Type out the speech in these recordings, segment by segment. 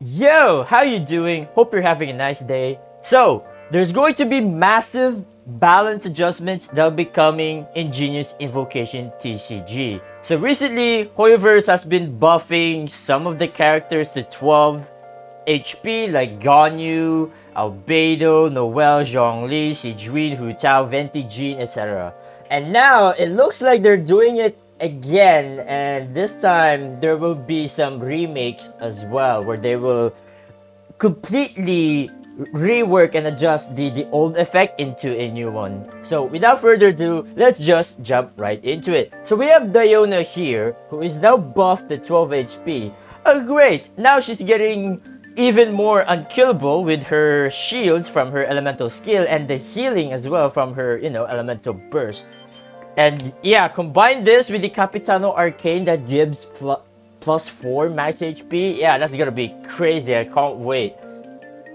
Yo, how you doing? Hope you're having a nice day. So, there's going to be massive balance adjustments that'll be coming in Genius Invocation TCG. So recently, Hoyoverse has been buffing some of the characters to 12 HP like Ganyu, Albedo, Noel, Zhongli, Sijuin, Hu Tao, Venti, Jean, etc. And now it looks like they're doing it again, and this time there will be some remakes as well where they will completely rework and adjust the old effect into a new one. So without further ado, let's just jump right into it. So we have Diona here, who is now buffed to 12 HP. Oh great, now she's getting even more unkillable with her shields from her elemental skill and the healing as well from her, elemental burst. And yeah, combine this with the Capitano Arcane that gives plus 4 max HP. Yeah, that's gonna be crazy. I can't wait.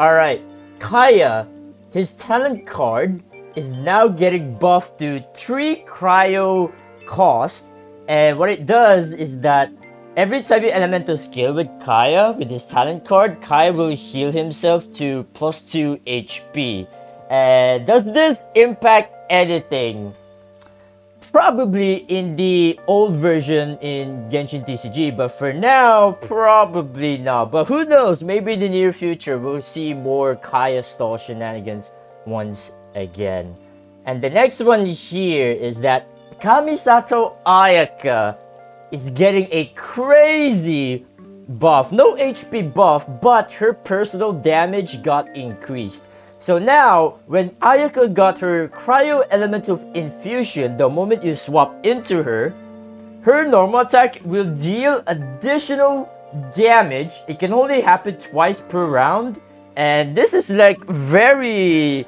Alright, Kaya, his talent card is now getting buffed to 3 cryo cost. And what it does is that every time you elemental skill with Kaya, with his talent card, Kaya will heal himself to plus 2 HP. And does this impact anything? Probably in the old version in Genshin Tcg, but for now, probably not. But who knows, maybe in the near future, we'll see more Kaya stall shenanigans once again. And the next one here is that Kamisato Ayaka is getting a crazy buff. No HP buff, but her personal damage got increased. So now, when Ayaka got her Cryo Elemental Infusion, the moment you swap into her, her normal attack will deal additional damage. It can only happen twice per round. And this is very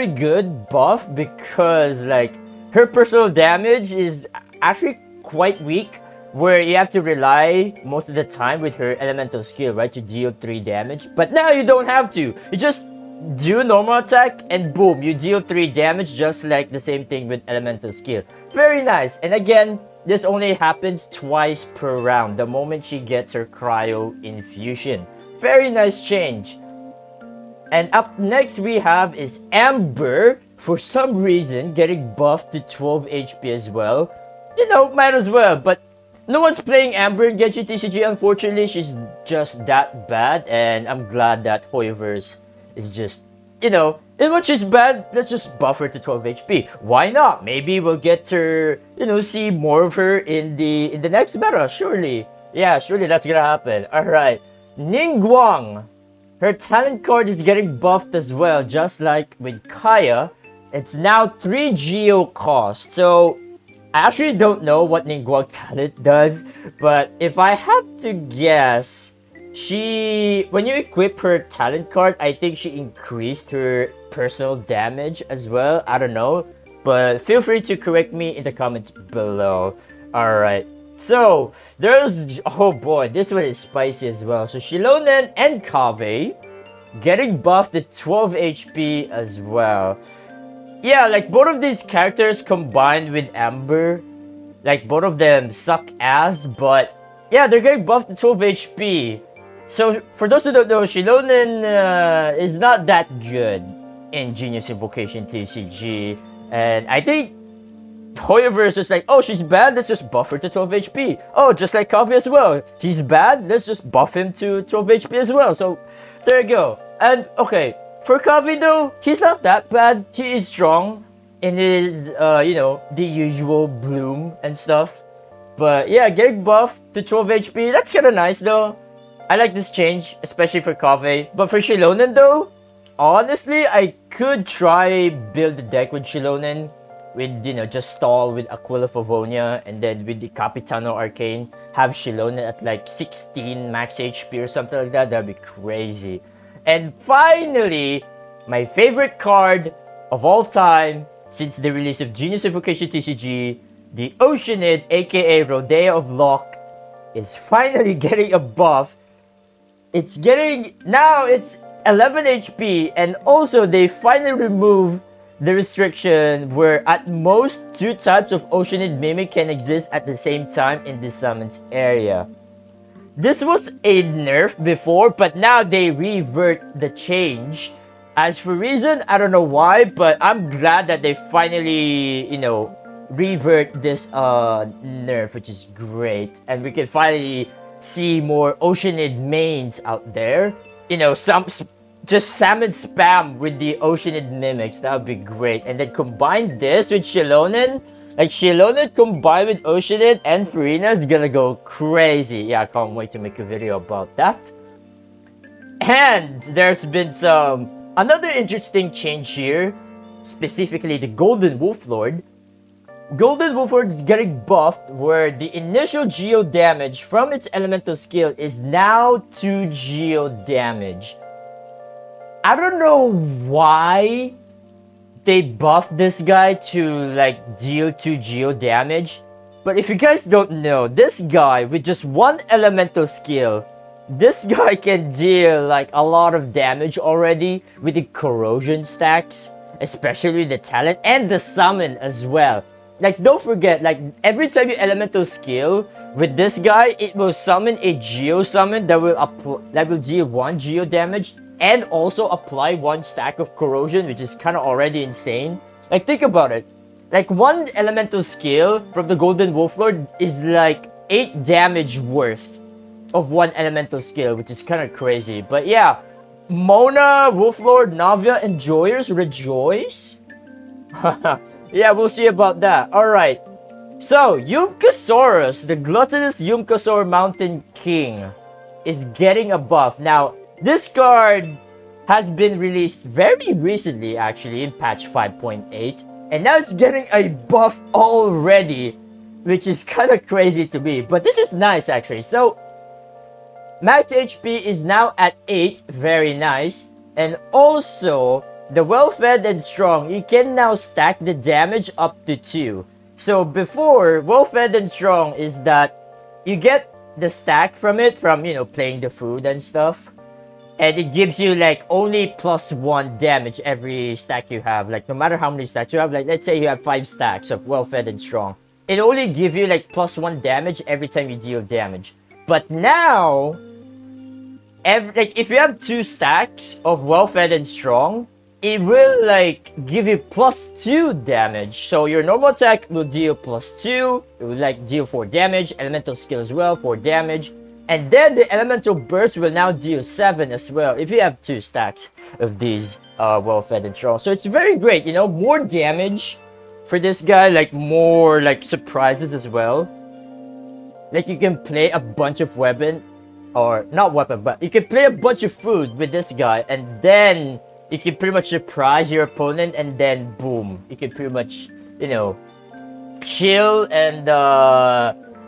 good buff because her personal damage is actually quite weak, where you have to rely most of the time with her elemental skill, right, to deal 3 damage. But now you don't have to. You just do normal attack and boom, you deal 3 damage, just like the same thing with elemental skill. Very nice. And again, this only happens twice per round, the moment she gets her cryo infusion. Very nice change. And up next we have is Amber, for some reason getting buffed to 12 HP as well. Might as well, but no one's playing Amber in Genshin TCG, unfortunately. She's just that bad, and I'm glad that Hoyoverse is just, in what she's bad, let's just buff her to 12 HP. Why not? Maybe we'll get to, see more of her in the next meta, surely. Yeah, surely that's gonna happen. Alright. Ningguang. Her talent card is getting buffed as well, just like with Kaya. It's now 3 geo cost. So, I actually don't know what Ningguang talent does, but if I have to guess, when you equip her talent card, I think she increased her personal damage as well. I don't know, but feel free to correct me in the comments below. Alright, so oh boy, this one is spicy as well. So Shilonen and Kaveh getting buffed to 12 HP as well. Yeah, both of these characters combined with Amber, both of them suck ass, but yeah, they're getting buffed to 12 HP. So, for those who don't know, Shilonen is not that good in Genius Invocation TCG. And I think Hoyoverse is like, oh, she's bad, let's just buff her to 12 HP. Oh, just like Kaveh as well. He's bad, let's just buff him to 12 HP as well. So, there you go. And, okay, for Kaveh though, he's not that bad. He is strong in his, the usual bloom and stuff. But yeah, getting buffed to 12 HP, that's kinda nice though. I like this change, especially for Kaveh. But for Shilonen though, honestly, I could try build the deck with Shilonen. With, just stall with Aquila Favonia. And then with the Capitano Arcane, have Shilonen at 16 max HP or something like that. That'd be crazy. And finally, my favorite card of all time since the release of Genius Invocation TCG, the Oceanid, aka Rodea of Locke, is finally getting a buff. Now it's 11 HP, and also they finally remove the restriction where at most 2 types of Oceanid Mimic can exist at the same time in the summons area. this was a nerf before, but now they revert the change. As for reason, I don't know why, but I'm glad that they finally, revert this nerf, which is great. And we can finally see more Oceanid mains out there. Just salmon spam with the Oceanid mimics. That would be great. And then combine this with Shilonen. Like, Shilonen combined with Oceanid and Farina is gonna go crazy. Yeah, I can't wait to make a video about that. And there's been another interesting change here. Specifically, the Golden Wolf Lord. Golden Wolf Lord is getting buffed, where the initial geo damage from its elemental skill is now 2 geo damage. I don't know why they buffed this guy to like deal 2 geo damage, but if you guys don't know, this guy with just 1 elemental skill, this guy can deal like a lot of damage already with the corrosion stacks, especially the talent and the summon as well. Like, don't forget, like, every time you elemental skill with this guy, it will summon a geo summon that will deal 1 geo damage and also apply 1 stack of corrosion, which is kind of already insane. Like, think about it. Like, 1 elemental skill from the Golden Wolf Lord is like 8 damage worth of 1 elemental skill, which is kind of crazy. But yeah, Mona, Wolf Lord, Navia, and Joyers rejoice. Yeah, we'll see about that. Alright. So, Yumkasaurus, the gluttonous Yumkasaur Mountain King, is getting a buff. Now, this card has been released very recently, actually, in patch 5.8. And now it's getting a buff already, which is kind of crazy to me. But this is nice, actually. So, max HP is now at 8. Very nice. And also, the well-fed and strong, you can now stack the damage up to 2. So before, well-fed and strong is that you get the stack from it, from, playing the food and stuff. And it gives you, like, only +1 damage every stack you have. Like, no matter how many stacks you have, like, let's say you have 5 stacks of well-fed and strong. It only gives you, like, +1 damage every time you deal damage. But now, if you have 2 stacks of well-fed and strong, it will like give you +2 damage. So your normal attack will deal +2. It will like deal 4 damage. Elemental skill as well, 4 damage. And then the elemental burst will now deal 7 as well if you have 2 stacks of these well-fed and strong. So it's very great, more damage for this guy, like more like surprises as well. Like you can play a bunch of weapon, or not weapon, but you can play a bunch of food with this guy, and then you can pretty much surprise your opponent, and then boom, you can pretty much, kill. And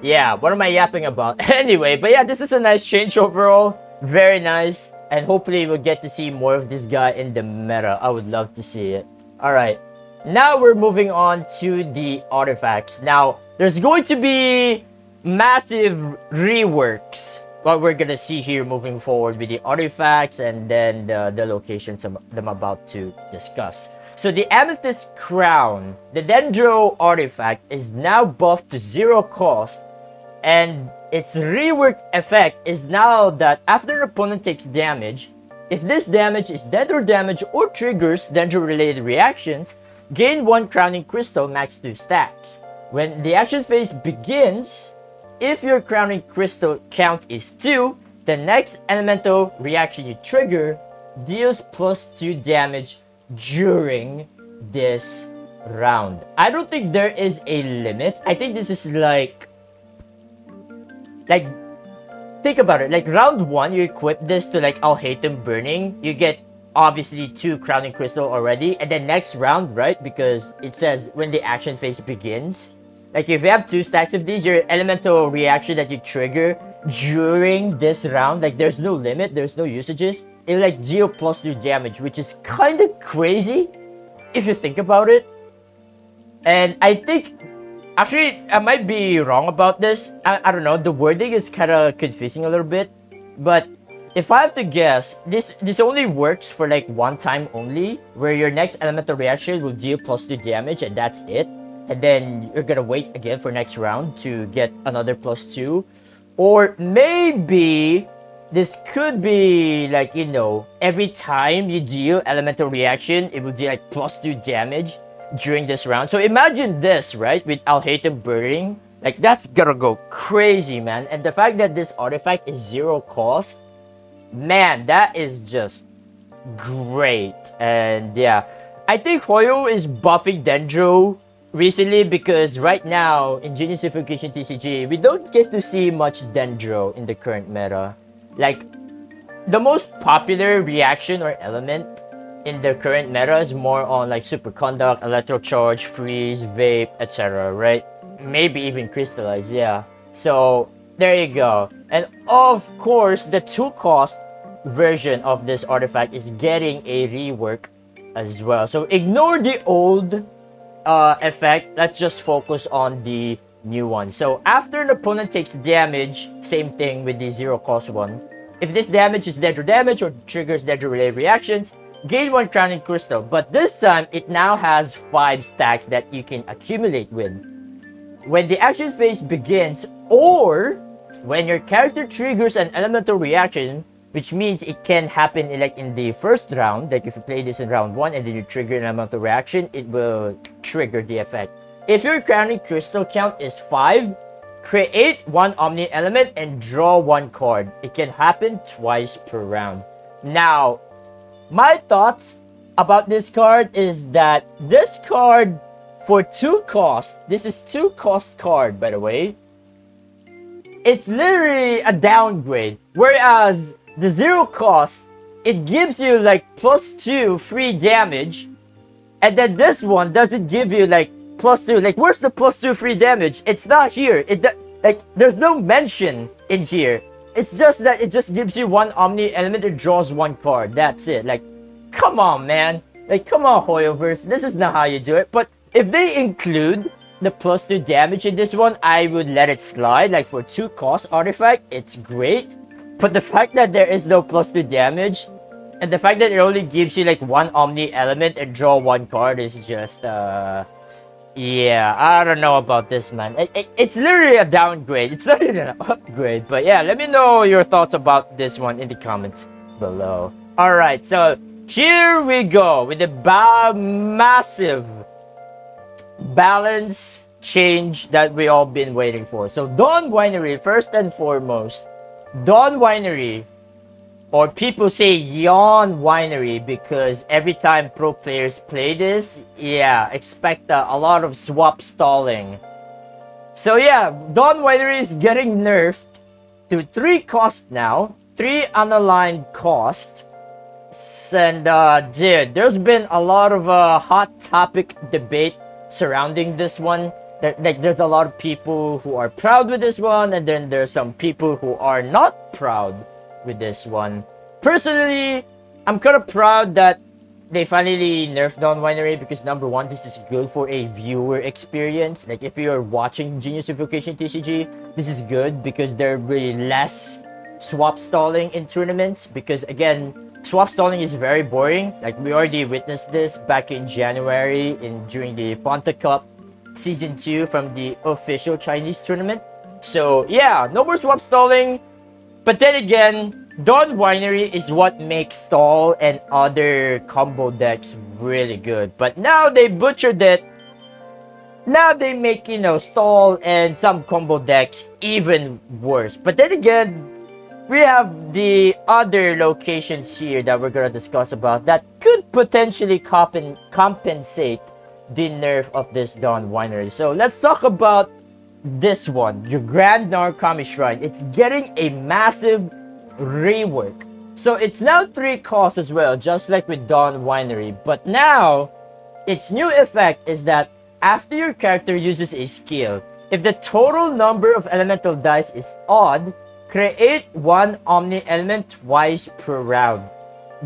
yeah, what am I yapping about? Anyway, but yeah, this is a nice change overall. Very nice. And hopefully we'll get to see more of this guy in the meta. I would love to see it. Alright, now we're moving on to the artifacts. Now, there's going to be massive reworks, what we're gonna see here moving forward with the artifacts and then the locations I'm about to discuss. So the Amethyst Crown, the Dendro artifact, is now buffed to 0 cost, and its reworked effect is now that after an opponent takes damage, if this damage is Dendro damage or triggers Dendro related reactions, gain 1 crowning crystal max 2 stacks. When the action phase begins, if your crowning crystal count is 2, the next elemental reaction you trigger deals +2 damage during this round. I don't think there is a limit. I think this is like think about it. Like round 1, you equip this to like Alhaitham Burning. You get obviously 2 crowning crystal already, and then next round, right? Because it says when the action phase begins. Like if you have 2 stacks of these, your elemental reaction that you trigger during this round, like there's no limit, there's no usages. It like deal +2 damage, which is kind of crazy if you think about it. And I think, actually, I might be wrong about this. I don't know, the wording is kind of confusing a little bit. But if I have to guess, this only works for like 1 time only, where your next elemental reaction will deal +2 damage and that's it. And then you're gonna wait again for next round to get another +2. Or maybe this could be like, every time you deal elemental reaction, it will do like +2 damage during this round. So imagine this, right? With Alhaitham Burning. Like, that's gonna go crazy, man. And the fact that this artifact is 0 cost, man, that is just great. And yeah, I think Hoyo is buffing Dendro recently because right now in Genius Unification TCG, we don't get to see much Dendro in the current meta. Like, the most popular reaction or element in the current meta is more on like Superconduct, Electro Charge, Freeze, Vape, etc., right? Maybe even Crystallize, yeah. So, there you go. And of course, the 2-cost version of this artifact is getting a rework as well. So, ignore the old effect. Let's just focus on the new one. So, after an opponent takes damage, same thing with the 0-cost one. If this damage is Dendro damage or triggers Dendro related reactions, gain 1 crowning crystal. But this time, it now has 5 stacks that you can accumulate with. When the action phase begins, or when your character triggers an elemental reaction, which means it can happen in the first round, like if you play this in round 1 and then you trigger an elemental reaction, it will trigger the effect. If your crowning crystal count is 5, create 1 Omni element and draw 1 card. It can happen twice per round. Now, my thoughts about this card is that this card for 2 cost, this is 2 cost card by the way, it's literally a downgrade. Whereas the 0 cost, it gives you like +2 free damage, and then this one doesn't give you like +2. Like, where's the +2 free damage? It's not here. Like, there's no mention in here. It's just that it just gives you 1 Omni element and draws 1 card. That's it. Like, come on, man. Like, come on, Hoyoverse. This is not how you do it. But if they include the +2 damage in this one, I would let it slide. Like, for 2 cost artifact, it's great. But the fact that there is no +2 damage, and the fact that it only gives you like 1 Omni element and draw 1 card is just, yeah, I don't know about this, man. It's literally a downgrade. It's not even an upgrade. But yeah, let me know your thoughts about this one in the comments below. Alright, so here we go with the massive balance change that we all been waiting for. So Dawn Winery, first and foremost. Dawn Winery, or people say Yawn Winery, because every time pro players play this, yeah, expect a lot of swap stalling. So yeah, Dawn Winery is getting nerfed to 3 cost now, 3 unaligned cost. And dude, there's been a lot of hot topic debate surrounding this one. There's a lot of people who are proud with this one, and then there's some people who are not proud with this one. Personally, I'm kind of proud that they finally nerfed Dawn Winery because number 1, this is good for a viewer experience. Like, if you're watching Genius Unification TCG, this is good because there will be less swap stalling in tournaments. Because again, swap stalling is very boring. Like, we already witnessed this back in January during the Ponta Cup Season 2 from the official Chinese tournament. So yeah, no more swap stalling. But then again, Dawn Winery is what makes stall and other combo decks really good. But now they butchered it. Now they make, stall and some combo decks even worse. But then again, we have the other locations here that we're gonna discuss about that could potentially compensate the nerf of this Dawn Winery. So let's talk about this one, your Grand Narukami Shrine. It's getting a massive rework. So it's now 3 costs as well, just like with Dawn Winery. But now, its new effect is that after your character uses a skill, if the total number of elemental dice is odd, create 1 Omni element twice per round.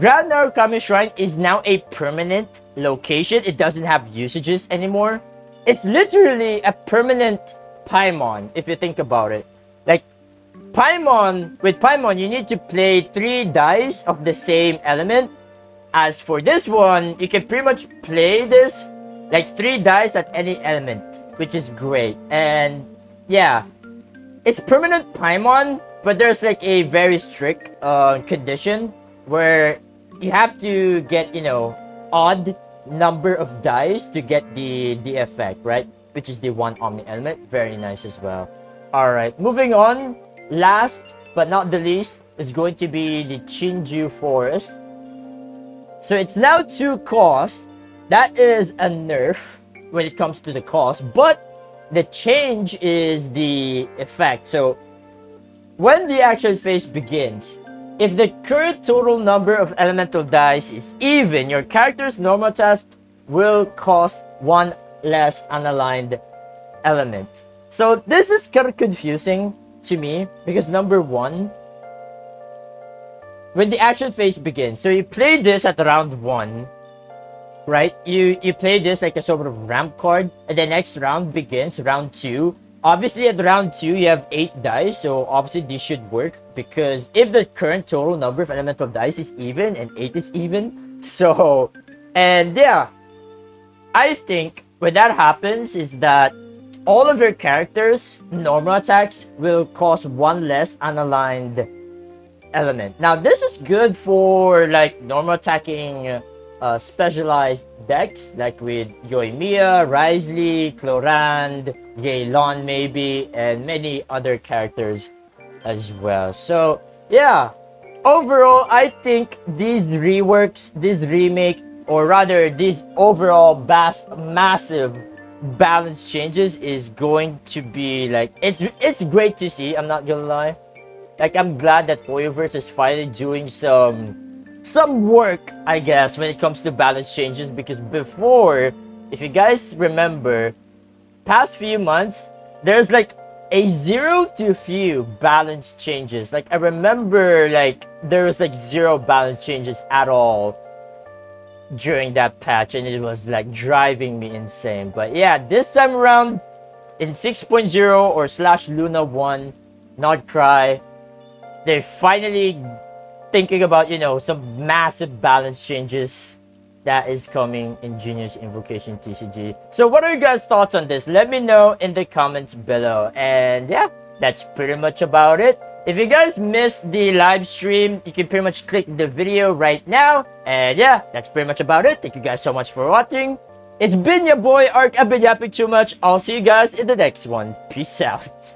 Grand Narukami Shrine is now a permanent location. It doesn't have usages anymore. It's literally a permanent Paimon, if you think about it. Like, with Paimon, you need to play 3 dice of the same element. As for this one, you can pretty much play this like 3 dice at any element, which is great. And yeah, it's permanent Paimon, but there's like a very strict condition where you have to get, odd number of dice to get the effect, right? Which is the one Omni element. Very nice as well. Alright, moving on. Last but not the least is going to be the Chinju Forest. So it's now 2 cost. That is a nerf when it comes to the cost, but the change is the effect. So when the action phase begins, if the current total number of elemental dice is even, your character's normal task will cost 1 less unaligned element. So this is kind of confusing to me because number 1, when the action phase begins, so you play this at round 1, right? You play this like a sort of ramp card, and the next round begins, round 2. Obviously, at round 2, you have 8 dice, so obviously this should work, because if the current total number of elemental dice is even, and 8 is even, so, and yeah, I think when that happens is that all of your characters' normal attacks will cost 1 less unaligned element. Now, this is good for, like, normal attacking specialized decks, like with Yoimiya, Wriothesley, Clorand, Yelan maybe, and many other characters as well. So, yeah, overall, I think these reworks, this remake, or rather, these overall massive balance changes is going to be, like, it's great to see, I'm not gonna lie. Like, I'm glad that Hoyoverse is finally doing some work, I guess, when it comes to balance changes, because before, if you guys remember, past few months, there's like a 0 to few balance changes. Like, I remember, like, there was like 0 balance changes at all during that patch, and it was like driving me insane. But yeah, this time around in 6.0 or /Luna 1, not cry, they're finally thinking about, some massive balance changes that is coming in Genius Invocation TCG. So what are you guys' thoughts on this? Let me know in the comments below. And yeah, that's pretty much about it. If you guys missed the live stream, you can pretty much click the video right now. And yeah, that's pretty much about it. Thank you guys so much for watching. It's been your boy Ark. I've been yapping too much. I'll see you guys in the next one. Peace out.